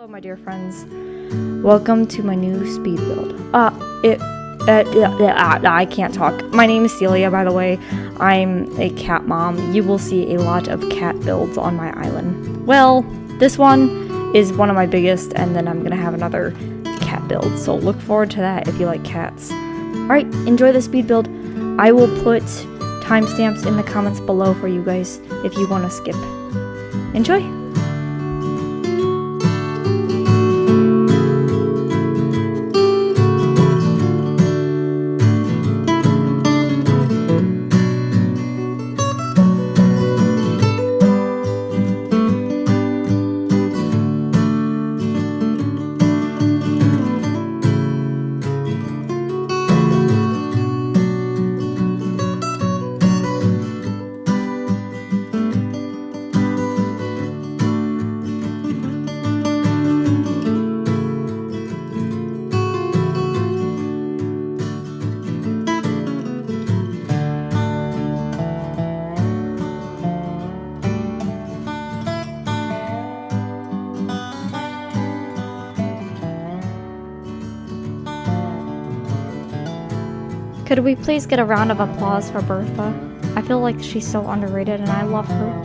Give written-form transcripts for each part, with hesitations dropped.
my dear friends. Welcome to my new speed build. I can't talk. My name is Celia, by the way. I'm a cat mom. You will see a lot of cat builds on my island. Well, this one is one of my biggest, and then I'm gonna have another cat build. So look forward to that if you like cats. Alright, enjoy the speed build. I will put timestamps in the comments below for you guys if you want to skip. Enjoy! Could we please get a round of applause for Bertha? I feel like she's so underrated and I love her.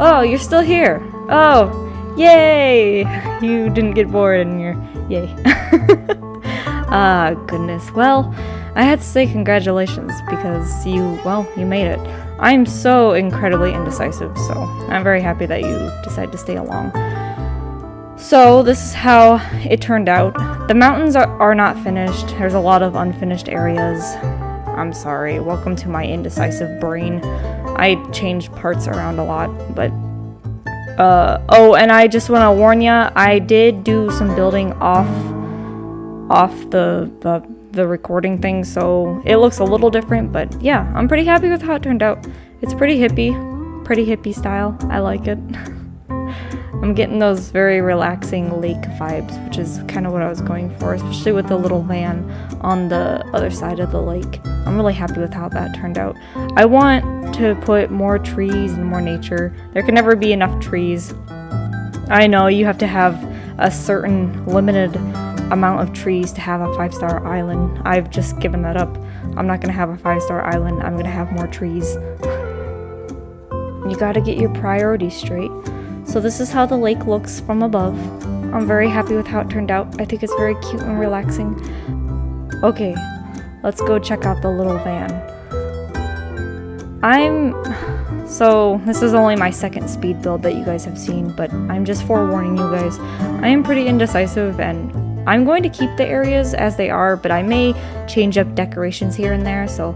Oh, you're still here. Oh, yay! You didn't get bored and you're... Yay. Ah, goodness. Well, I had to say congratulations because you made it. I'm so incredibly indecisive, so I'm very happy that you decided to stay along. So, this is how it turned out. The mountains are not finished. There's a lot of unfinished areas. I'm sorry. Welcome to my indecisive brain. I changed parts around a lot, but... oh, and I just want to warn ya, I did do some building off the recording thing, so it looks a little different, but yeah, I'm pretty happy with how it turned out. It's pretty hippie style. I like it. I'm getting those very relaxing lake vibes, which is kind of what I was going for, especially with the little van on the other side of the lake. I'm really happy with how that turned out. I want to put more trees and more nature. There can never be enough trees. I know you have to have a certain limited amount of trees to have a 5-star island. I've just given that up. I'm not gonna have a 5-star island. I'm gonna have more trees. You gotta get your priorities straight. So this is how the lake looks from above. I'm very happy with how it turned out. I think it's very cute and relaxing. Okay, let's go check out the little van. So this is only my second speed build that you guys have seen, but I'm just forewarning you guys. I am pretty indecisive and I'm going to keep the areas as they are, but I may change up decorations here and there. So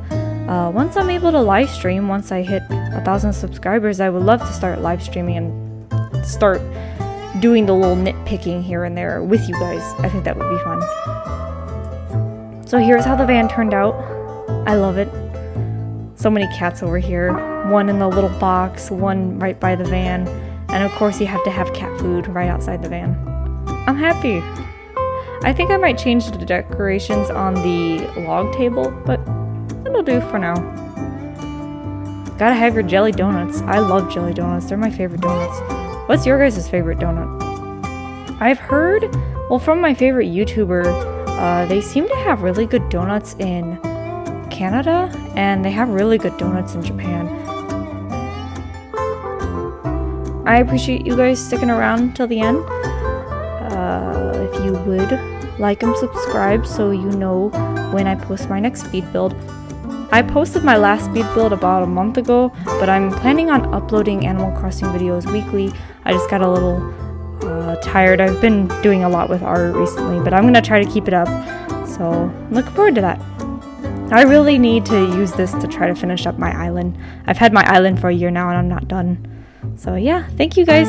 once I'm able to live stream, once I hit 1,000 subscribers, I would love to start live streaming and start doing the little nitpicking here and there with you guys. I think that would be fun. So here's how the van turned out. I love it. So many cats over here. One in the little box, one right by the van, and of course you have to have cat food right outside the van. I'm happy. I think I might change the decorations on the log table, but that'll do for now. Gotta have your jelly donuts. I love jelly donuts. They're my favorite donuts. What's your guys' favorite donut? I've heard, well, from my favorite YouTuber, they seem to have really good donuts in Canada, and they have really good donuts in Japan. I appreciate you guys sticking around till the end. If you would like and subscribe so you know when I post my next speed build. I posted my last speed build about a month ago, but I'm planning on uploading Animal Crossing videos weekly. I just got a little tired. I've been doing a lot with art recently, but I'm going to try to keep it up. So I'm looking forward to that. I really need to use this to try to finish up my island. I've had my island for a year now and I'm not done. So yeah, thank you guys.